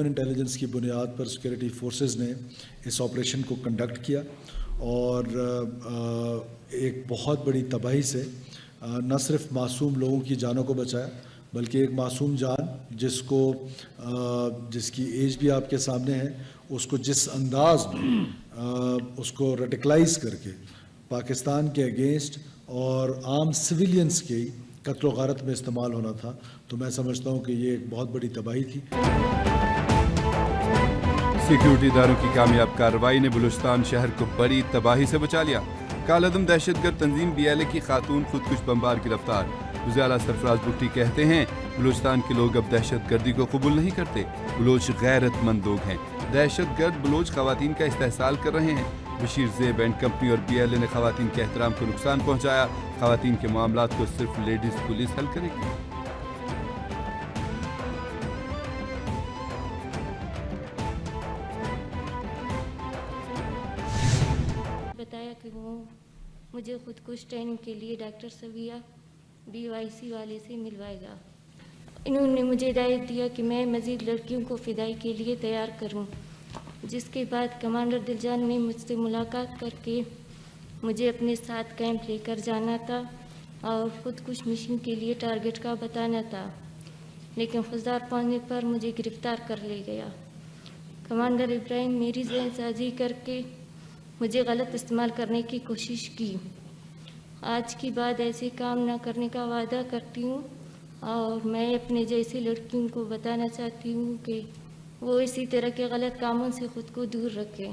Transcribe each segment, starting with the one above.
Human intelligence کی بنیاد پر security forces نے اس آپریشن کو کنڈکٹ کیا اور ایک بہت بڑی تباہی سے نہ صرف معصوم لوگوں کی جانوں کو بچایا بلکہ ایک معصوم جان جس کی ایج بھی آپ کے سامنے ہے، اس کو جس انداز میں اس کو ریڈیکلائز کر کے پاکستان کے اگینسٹ اور عام سویلینز کی قتل و غارت میں استعمال ہونا تھا، تو میں سمجھتا ہوں کہ یہ ایک بہت بڑی تباہی تھی۔ سیکیورٹی اداروں کی کامیاب کارروائی نے بلوچستان شہر کو بڑی تباہی سے بچا لیا۔ کالعدم دہشت گرد تنظیم BLA کی خاتون خودکش بمبار گرفتار۔ وزیر اعلیٰ سرفراز بگٹی کہتے ہیں بلوچستان کے لوگ اب دہشت گردی کو قبول نہیں کرتے، بلوچ غیرت مند لوگ ہیں، دہشت گرد بلوچ خواتین کا استحصال کر رہے ہیں۔ بشیر زیب اینڈ کمپنی اور BLA نے خواتین کے احترام کو نقصان پہنچایا، خواتین کے معاملات کو صرف لیڈیز پولیس حل کرے گی۔ بتایا کہ وہ مجھے خودکش ٹریننگ کے لیے ڈاکٹر سویہ BYC والے سے ملوائے گا۔ انہوں نے مجھے ہدایت دیا کہ میں مزید لڑکیوں کو فدائی کے لیے تیار کروں، جس کے بعد کمانڈر دلجان نے مجھ سے ملاقات کر کے مجھے اپنے ساتھ کیمپ لے کر جانا تھا اور خودکش مشن کے لیے ٹارگٹ کا بتانا تھا، لیکن خضدار پہنچنے پر مجھے گرفتار کر لے گیا۔ کمانڈر ابراہیم میری ذہن سازی کر کے مجھے غلط استعمال کرنے کی کوشش کی۔ آج کے بعد ایسے کام نہ کرنے کا وعدہ کرتی ہوں اور میں اپنے جیسے لڑکیوں کو بتانا چاہتی ہوں کہ وہ اسی طرح کے غلط کاموں سے خود کو دور رکھیں۔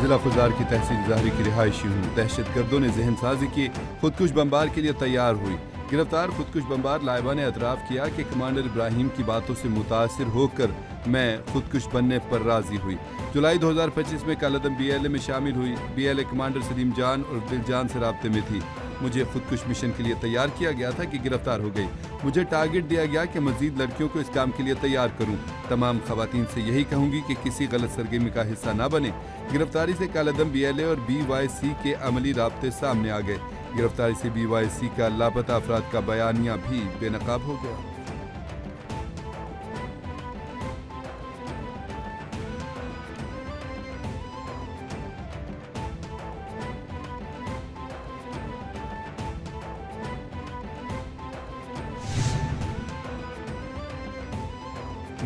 ضلع خضدار کی تحصیل ظاہری کی رہائشی ہوں، دہشت گردوں نے ذہن سازی کی، خودکش بمبار کے لیے تیار ہوئی۔ گرفتار خودکش بمبار لائبہ نے اعتراف کیا کہ کمانڈر ابراہیم کی باتوں سے متاثر ہو کر میں خودکش بننے پر راضی ہوئی۔ جولائی 2025 میں کالعدم BLA میں شامل ہوئی۔ BLA کمانڈر سلیم جان اور دلجان سے رابطے میں تھی۔ مجھے خودکش مشن کے لیے تیار کیا گیا تھا کہ گرفتار ہو گئی۔ مجھے ٹارگٹ دیا گیا کہ مزید لڑکیوں کو اس کام کے لیے تیار کروں۔ تمام خواتین سے یہی کہوں گی کہ کسی غلط سرگرمی کا حصہ نہ بنے۔ گرفتاری سے کالعدم BLA اور BYC کے عملی رابطے سامنے آ گئے۔ گرفتاری سے BYC کا لاپتہ افراد کا بیانیہ بھی بے نقاب ہو گیا۔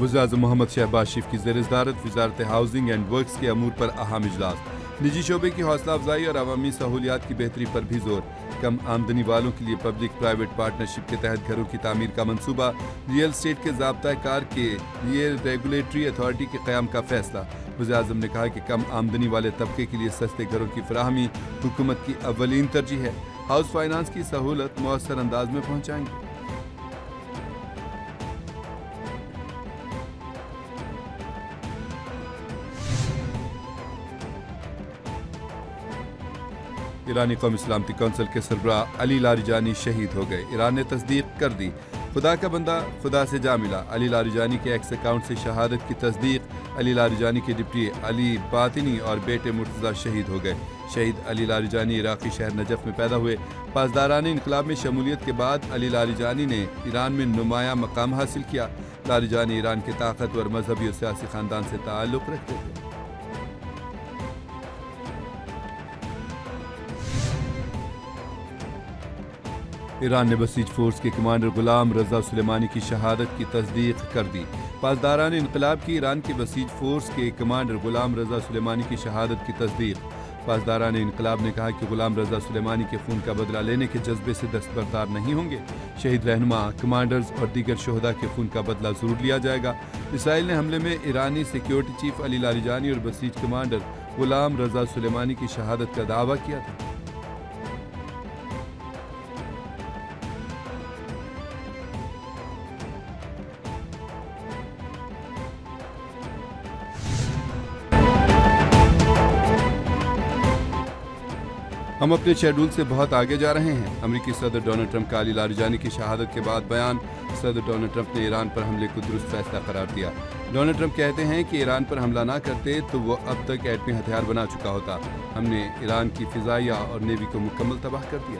وزیراعظم محمد شہباز شریف کی زیر صدارت وزارت ہاؤسنگ اینڈ ورکس کے امور پر اہم اجلاس۔ نجی شعبے کی حوصلہ افزائی اور عوامی سہولیات کی بہتری پر بھی زور۔ کم آمدنی والوں کے لیے پبلک پرائیویٹ پارٹنرشپ کے تحت گھروں کی تعمیر کا منصوبہ۔ ریئل اسٹیٹ کے ضابطۂ کار کے لیے ریگولیٹری اتھارٹی کے قیام کا فیصلہ۔ وزیراعظم نے کہا کہ کم آمدنی والے طبقے کے لیے سستے گھروں کی فراہمی حکومت کی اولین ترجیح ہے۔ ہاؤس فائنانس کی سہولت مؤثر انداز میں پہنچائیں گے۔ ایرانی قومی سلامتی کونسل کے سربراہ علی لاریجانی شہید ہو گئے۔ ایران نے تصدیق کر دی، خدا کا بندہ خدا سے جا ملا۔ علی لاریجانی کے ایکس اکاؤنٹ سے شہادت کی تصدیق۔ علی لاریجانی کے ڈپٹی علی باطنی اور بیٹے مرتضیٰ شہید ہو گئے۔ شہید علی لاریجانی عراقی شہر نجف میں پیدا ہوئے۔ پاسداران انقلاب میں شمولیت کے بعد علی لاریجانی نے ایران میں نمایاں مقام حاصل کیا۔ لاریجانی ایران کے طاقتور مذہبی اور سیاسی خاندان سے تعلق رکھتے تھے۔ ایران نے بسیج فورس کے کمانڈر غلام رضا سلیمانی کی شہادت کی تصدیق کر دی۔ پاسداران انقلاب کی ایران کے بسیج فورس کے کمانڈر غلام رضا سلیمانی کی شہادت کی تصدیق۔ پاسداران انقلاب نے کہا کہ غلام رضا سلیمانی کے خون کا بدلہ لینے کے جذبے سے دستبردار نہیں ہوں گے۔ شہید رہنما، کمانڈرز اور دیگر شہداء کے خون کا بدلہ ضرور لیا جائے گا۔ اسرائیل نے حملے میں ایرانی سیکیورٹی چیف علی لاریجانی اور بسیج کمانڈر غلام رضا سلیمانی کی شہادت کا دعویٰ کیا تھا۔ ہم اپنے شیڈول سے بہت آگے جا رہے ہیں۔ امریکی صدر ڈونلڈ ٹرمپ کا علی لاریجانی کی شہادت کے بعد بیان۔ صدر ڈونلڈ ٹرمپ نے ایران پر حملے کو درست فیصلہ قرار دیا۔ ڈونلڈ ٹرمپ کہتے ہیں کہ ایران پر حملہ نہ کرتے تو وہ اب تک ایٹمی ہتھیار بنا چکا ہوتا۔ ہم نے ایران کی فضائیہ اور نیوی کو مکمل تباہ کر دیا۔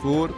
4,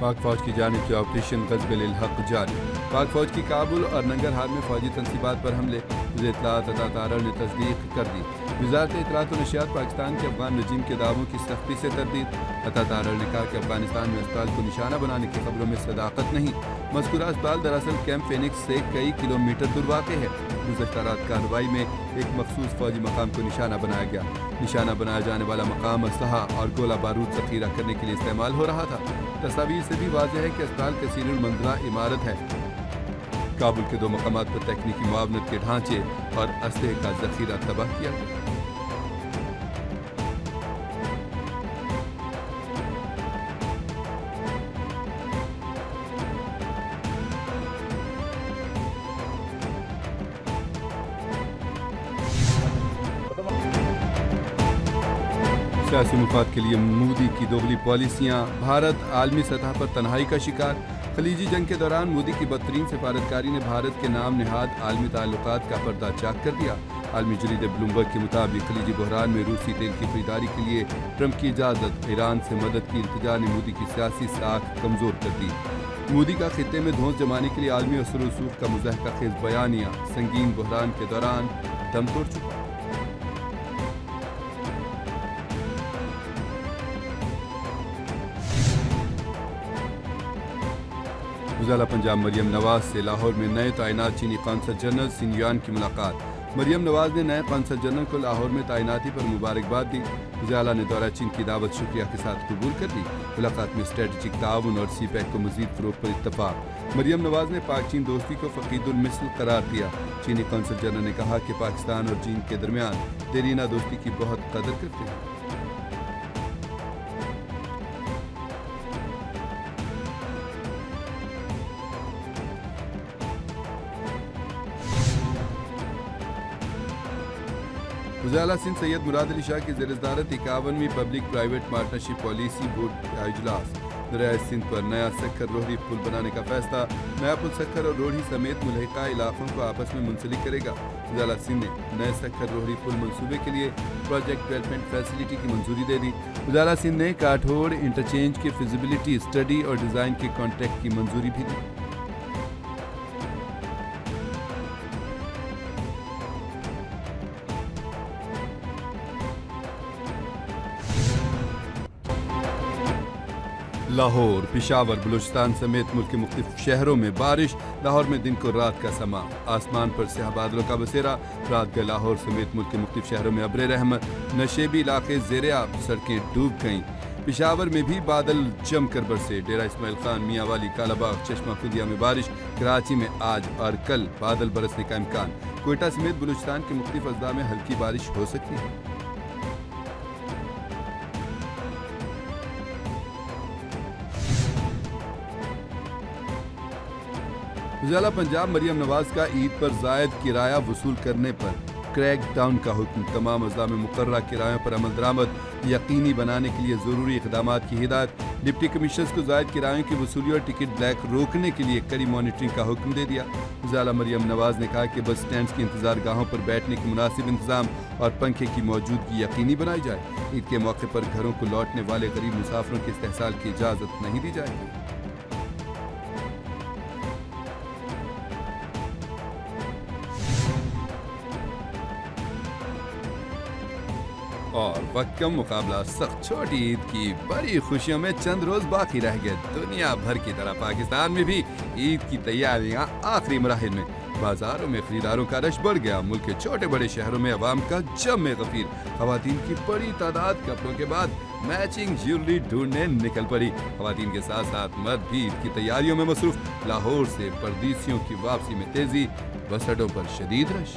پاک فوج کی جانب سے آپریشن غزب الحق جاری. پاک فوج کی کابل اور ننگرہار میں فوجی تنصیبات پر حملے. اطلاعات عطا تارڑ نے تصدیق کر دی. وزارت اطلاعات و نشریات پاکستان کے افغان رجیم کے دعووں کی سختی سے تردید. عطا تارڑ نے کہا کہ افغانستان میں اسپتال کو نشانہ بنانے کی خبروں میں صداقت نہیں. مذکورہ اسپتال دراصل کیمپ فینکس سے کئی کلومیٹر دور واقع ہے. گزشتہ رات کارروائی میں ایک مخصوص فوجی مقام کو نشانہ بنایا گیا. نشانہ بنایا جانے والا مقام اسلحہ اور گولہ بارود ذخیرہ کرنے کے لیے استعمال ہو رہا تھا. تصاویر سے بھی واضح ہے کہ اسپتال کثیر المنظرہ عمارت ہے. کابل کے 2 مقامات پر تکنیکی معاونت کے ڈھانچے اور اسلحے کا ذخیرہ تباہ کیا گیا. سیاسی مفاد کے لیے مودی کی دوغلی پالیسیاں. بھارت عالمی سطح پر تنہائی کا شکار. خلیجی جنگ کے دوران مودی کی بدترین سفارتکاری نے بھارت کے نام نہاد عالمی تعلقات کا پردہ چاک کر دیا. عالمی جریدے بلومبرگ کے مطابق خلیجی بحران میں روسی تیل کی خریداری کے لیے ٹرمپ کی اجازت. ایران سے مدد کی التجا نے مودی کی سیاسی ساکھ کمزور کر دی. مودی کا خطے میں دھونس جمانے کے لیے عالمی اثر و رسوخ کا مضحکہ خیز بیانیہ. سنگین بحران کے دوران دم توڑ چکا. وزیر پنجاب مریم نواز سے لاہور میں نئے تعینات چینی قونصل جنرل سنیوان کی ملاقات. مریم نواز نے نئے قونصل جنرل کو لاہور میں تعیناتی پر مبارکباد دی. وزیر اعلیٰ نے دورہ چین کی دعوت شکریہ کے ساتھ قبول کر لی. ملاقات میں اسٹریٹجک تعاون اور سی پیک کو مزید فروغ پر اتفاق. مریم نواز نے پاک چین دوستی کو فقید المثل قرار دیا. چینی قونصل جنرل نے کہا کہ پاکستان اور چین کے درمیان دیرینہ دوستی کی بہت قدر کرتے ہیں. وزیر اعلیٰ سندھ سید مراد علی شاہ کی زیر صدارت 51ویں public private partnership policy board کا اجلاس. دریائے سندھ پر نیا سکھر روہری پل بنانے کا فیصلہ. نیا پل سکھر اور روہری سمیت ملحقہ علاقوں کو آپس میں منسلک کرے گا. وزیر اعلیٰ سندھ نے نئے سکھر روہری پل منصوبے کے لیے پروجیکٹ ڈیولپمنٹ فیسلٹی کی منظوری دے دی. وزیر اعلیٰ سندھ نے کاٹھوڑ انٹرچینج کی فیزیبلٹی اسٹڈی اور ڈیزائن کے کانٹریکٹ کی منظوری بھی دی. لاہور، پشاور، بلوچستان سمیت ملک کے مختلف شہروں میں بارش. لاہور میں دن کو رات کا سما. آسمان پر سیاہ بادلوں کا بسیرا. رات گئے لاہور سمیت ملک کے مختلف شہروں میں ابر رحمت. نشیبی علاقے زیر آب، سڑکیں ڈوب گئیں. پشاور میں بھی بادل جم کر برسے. ڈیرہ اسماعیل خان، میاں والی، کالا باغ، چشمہ خودیا میں بارش. کراچی میں آج اور کل بادل برسنے کا امکان. کوئٹہ سمیت بلوچستان کے مختلف اضلاع میں ہلکی بارش ہو سکتی ہے. وزیر اعلیٰ پنجاب مریم نواز کا عید پر زائد کرایہ وصول کرنے پر کریک ڈاؤن کا حکم. تمام اضلاع میں مقررہ کرایوں پر عمل درآمد یقینی بنانے کے لیے ضروری اقدامات کی ہدایت. ڈپٹی کمشنرز کو زائد کرایوں کی وصولی اور ٹکٹ بلیک روکنے کے لیے کڑی مانیٹرنگ کا حکم دے دیا. وزیر اعلیٰ مریم نواز نے کہا کہ بس سٹینڈز کی انتظار گاہوں پر بیٹھنے کی مناسب انتظام اور پنکھے کی موجودگی یقینی بنائی جائے. عید کے موقع پر گھروں کو لوٹنے والے غریب مسافروں کے استحصال کی اجازت نہیں دی جائے گی. اور وقت کم مقابلہ سخت. چھوٹی عید کی بڑی خوشیوں میں چند روز باقی رہ گئے. دنیا بھر کی طرح پاکستان میں بھی عید کی تیاریاں آخری مراحل میں. بازاروں میں خریداروں کا رش بڑھ گیا. ملک کے چھوٹے بڑے شہروں میں عوام کا جم غفیر. خواتین کی بڑی تعداد کپڑوں کے بعد میچنگ جیولری ڈھونڈنے نکل پڑی. خواتین کے ساتھ ساتھ مرد بھی عید کی تیاریوں میں مصروف. لاہور سے پردیسیوں کی واپسی میں تیزی. بس اڈوں پر شدید رش.